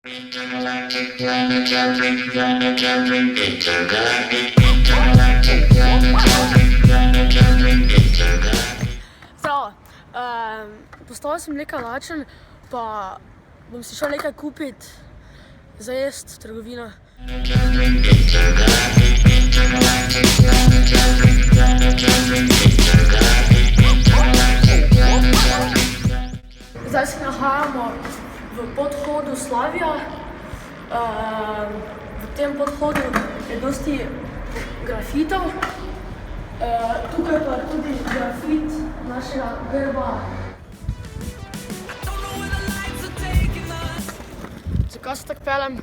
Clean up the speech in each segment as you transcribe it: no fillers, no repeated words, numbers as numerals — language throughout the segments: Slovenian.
Zdravo, postal sem nekaj lačen, pa bom si šel nekaj kupit za jest v trgovino. Zdaj se nahajamo v podhodu Slavija. V tem podhodu je dosti grafitov. Tukaj pa je tudi grafit našega grba. Zakaj se tako peljem?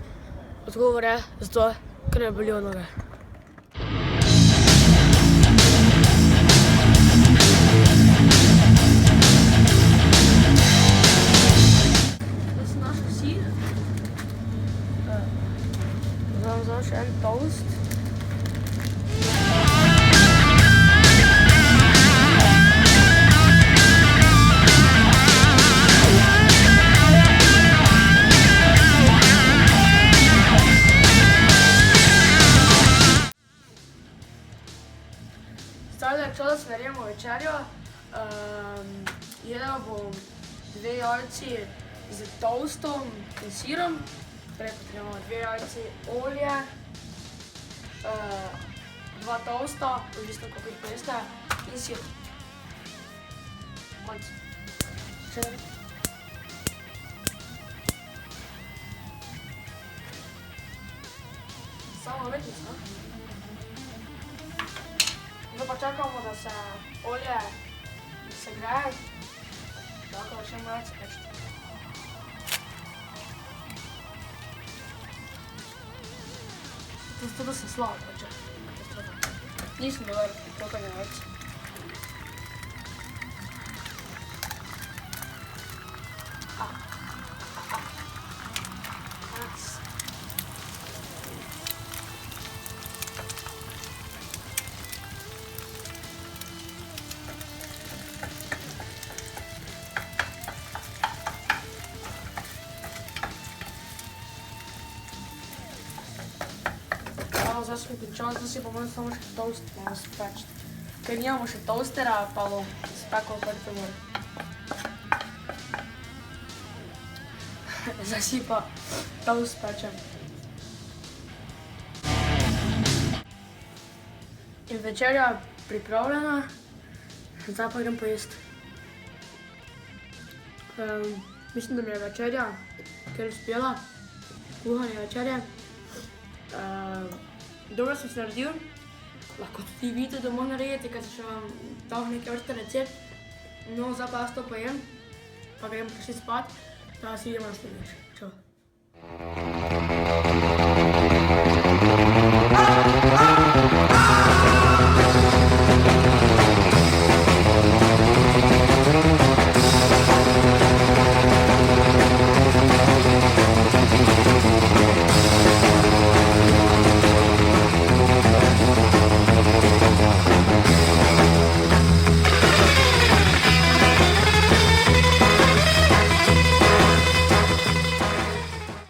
Odgovor je zato, ker me bolijo noge. To so naš sir. Zdaj vam vzamem še en toast. Zdaj je čas, da si naredimo večerjo. Jedel bom 2 jajci z toastom in sirom. Torej potrebujemo 2 jajci, olje, 2 toasta, odvisno koliko jih pojeste, in sir. Konec. Samo umetnica. Zdaj pa čakamo, da se olje segreje. Tako da še malce peči. To sem slabo počel. Nisem dober pri krotanju jajc. Zdaj smo končali, zdaj si pa moram samo še toast malo speči. Ker nimamo še toastera, pa bom spekel prvi mor. Zdaj si pa toast pečem. In večerja pripravljena, zdaj pa grem pojest. Mislim, da mi je večerja kar uspela, kuhanje večerje. Dobro sem se naredil, lahko tudi vidite doma narediti, ker sem še vam dal neke vrste recept. No, zdaj pa jaz to pojem, pa grem prišli spat, da si vidimo naslednjič.